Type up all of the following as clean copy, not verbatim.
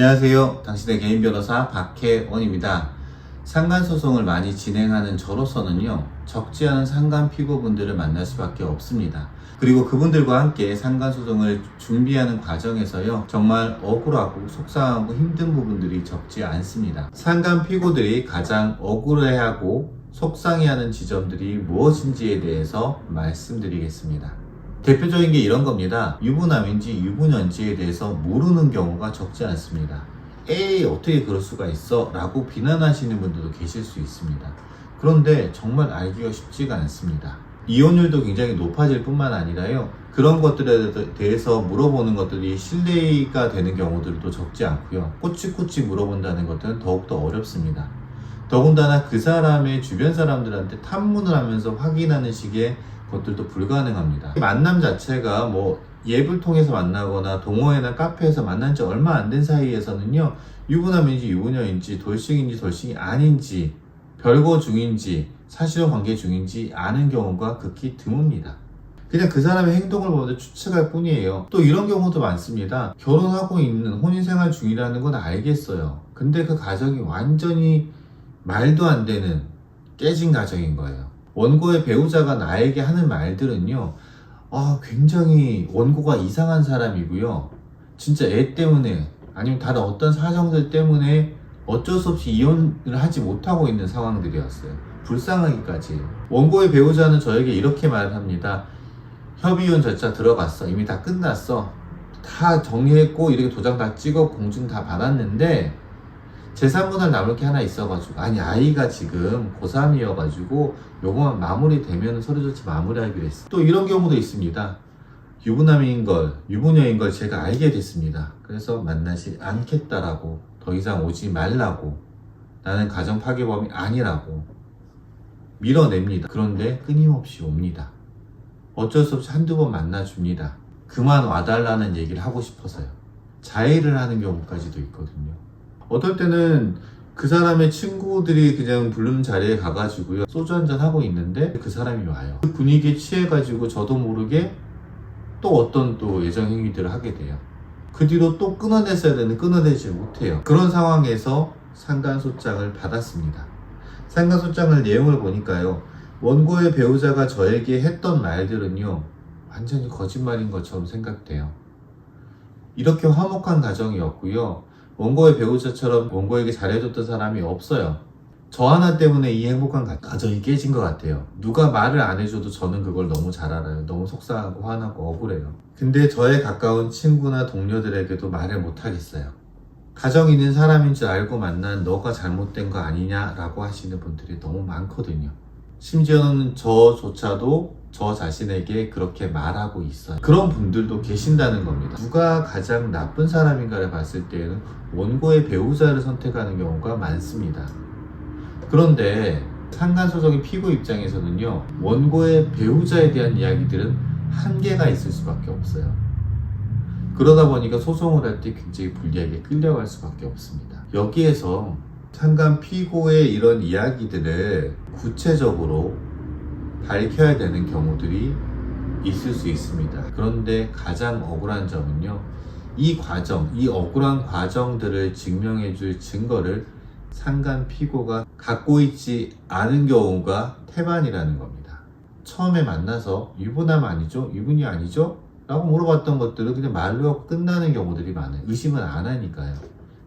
안녕하세요. 당신의 개인 변호사 박혜원입니다. 상간소송을 많이 진행하는 저로서는요, 적지 않은 상간 피고분들을 만날 수밖에 없습니다. 그리고 그분들과 함께 상간소송을 준비하는 과정에서요, 정말 억울하고 속상하고 힘든 부분들이 적지 않습니다. 상간 피고들이 가장 억울해하고 속상해하는 지점들이 무엇인지에 대해서 말씀드리겠습니다. 대표적인 게 이런 겁니다. 유부남인지 유부녀인지에 대해서 모르는 경우가 적지 않습니다. 에이, 어떻게 그럴 수가 있어? 라고 비난하시는 분들도 계실 수 있습니다. 그런데 정말 알기가 쉽지가 않습니다. 이혼율도 굉장히 높아질 뿐만 아니라요, 그런 것들에 대해서 물어보는 것들이 신뢰가 되는 경우들도 적지 않고요, 꼬치꼬치 물어본다는 것들은 더욱더 어렵습니다. 더군다나 그 사람의 주변 사람들한테 탐문을 하면서 확인하는 식의 것들도 불가능합니다. 만남 자체가 뭐 앱을 통해서 만나거나 동호회나 카페에서 만난 지 얼마 안 된 사이에서는요, 유부남인지 유부녀인지 돌싱인지 돌싱이 아닌지 별거 중인지 사실혼 관계 중인지 아는 경우가 극히 드뭅니다. 그냥 그 사람의 행동을 보면서 추측할 뿐이에요. 또 이런 경우도 많습니다. 결혼하고 있는 혼인생활 중이라는 건 알겠어요. 근데 그 가정이 완전히 말도 안 되는 깨진 가정인 거예요. 원고의 배우자가 나에게 하는 말들은요, 굉장히 원고가 이상한 사람이고요, 진짜 애 때문에 아니면 다른 어떤 사정들 때문에 어쩔 수 없이 이혼을 하지 못하고 있는 상황들이었어요. 불쌍하기까지. 원고의 배우자는 저에게 이렇게 말을 합니다. 협의혼 절차 들어갔어. 이미 다 끝났어. 다 정리했고 이렇게 도장 다 찍어 공증 다 받았는데 재산분할 남을 게 하나 있어가지고, 아니 아이가 지금 고3이어가지고 요거만 마무리되면 서류 절차 마무리하기로 했어. 또 이런 경우도 있습니다. 유부남인 걸, 유부녀인 걸 제가 알게 됐습니다. 그래서 만나지 않겠다라고, 더 이상 오지 말라고, 나는 가정 파괴범이 아니라고 밀어냅니다. 그런데 끊임없이 옵니다. 어쩔 수 없이 한두 번 만나줍니다. 그만 와달라는 얘기를 하고 싶어서요. 자해를 하는 경우까지도 있거든요. 어떨 때는 그 사람의 친구들이 그냥 부르는 자리에 가가지고요, 소주 한잔 하고 있는데 그 사람이 와요. 그 분위기에 취해가지고 저도 모르게 또 어떤 또 예정 행위들을 하게 돼요. 그 뒤로 또 끊어냈어야 되는데 끊어내지 못해요. 그런 상황에서 상간소장을 받았습니다. 상간소장을 내용을 보니까요, 원고의 배우자가 저에게 했던 말들은요, 완전히 거짓말인 것처럼 생각돼요. 이렇게 화목한 가정이었고요, 원고의 배우자처럼 원고에게 잘해줬던 사람이 없어요. 저 하나 때문에 이 행복한 가정이 깨진 것 같아요. 누가 말을 안 해줘도 저는 그걸 너무 잘 알아요. 너무 속상하고 화나고 억울해요. 근데 저의 가까운 친구나 동료들에게도 말을 못 하겠어요. 가정 있는 사람인 줄 알고 만난 너가 잘못된 거 아니냐라고 하시는 분들이 너무 많거든요. 심지어는 저조차도 저 자신에게 그렇게 말하고 있어요. 그런 분들도 계신다는 겁니다. 누가 가장 나쁜 사람인가를 봤을 때에는 원고의 배우자를 선택하는 경우가 많습니다. 그런데 상간소송의 피고 입장에서는요, 원고의 배우자에 대한 이야기들은 한계가 있을 수밖에 없어요. 그러다 보니까 소송을 할 때 굉장히 불리하게 끌려갈 수밖에 없습니다. 여기에서 상간 피고의 이런 이야기들을 구체적으로 밝혀야 되는 경우들이 있을 수 있습니다. 그런데 가장 억울한 점은요, 이 과정, 이 억울한 과정들을 증명해 줄 증거를 상간 피고가 갖고 있지 않은 경우가 태반이라는 겁니다. 처음에 만나서 유부남 아니죠? 유부녀 아니죠? 라고 물어봤던 것들을 그냥 말로 하고 끝나는 경우들이 많아요. 의심을 안 하니까요.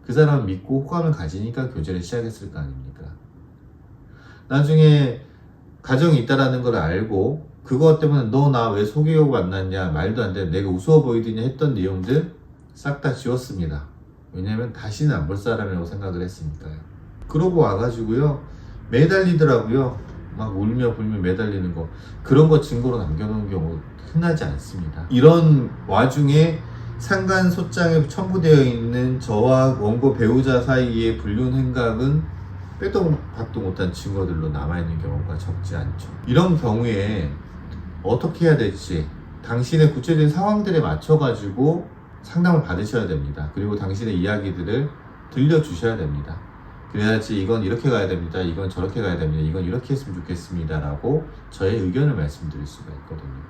그 사람을 믿고 호감을 가지니까 교제를 시작했을 거 아닙니까? 나중에 가정이 있다라는 걸 알고 그것 때문에 너 나 왜 속이려고 만났냐, 말도 안 돼, 내가 우스워 보이더냐 했던 내용들 싹 다 지웠습니다. 왜냐면 다시는 안 볼 사람이라고 생각을 했으니까요. 그러고 와가지고요, 매달리더라고요. 막 울며 불며 매달리는 거, 그런 거 증거로 남겨놓은 경우 흔하지 않습니다. 이런 와중에 상간소장에 첨부되어 있는 저와 원고 배우자 사이의 불륜 행각은 빼도 박도 못한 증거들로 남아있는 경우가 적지 않죠. 이런 경우에 어떻게 해야 될지 당신의 구체적인 상황들에 맞춰가지고 상담을 받으셔야 됩니다. 그리고 당신의 이야기들을 들려주셔야 됩니다. 그래야지 이건 이렇게 가야 됩니다, 이건 저렇게 가야 됩니다, 이건 이렇게 했으면 좋겠습니다 라고 저의 의견을 말씀드릴 수가 있거든요.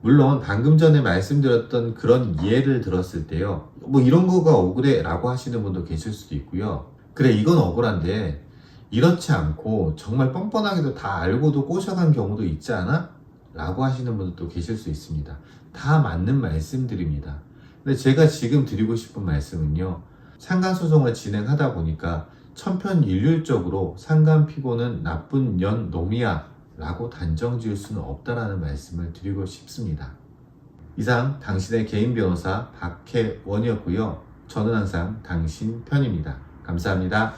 물론 방금 전에 말씀드렸던 그런 이해를 들었을 때요, 뭐 이런 거가 억울해 라고 하시는 분도 계실 수도 있고요. 그래, 이건 억울한데 이렇지 않고 정말 뻔뻔하게도 다 알고도 꼬셔간 경우도 있지 않아? 라고 하시는 분들도 계실 수 있습니다. 다 맞는 말씀들입니다. 근데 제가 지금 드리고 싶은 말씀은요, 상간소송을 진행하다 보니까 천편일률적으로 상간피고는 나쁜 년 놈이야 라고 단정 지을 수는 없다라는 말씀을 드리고 싶습니다. 이상 당신의 개인 변호사 박혜원이었고요. 저는 항상 당신 편입니다. 감사합니다.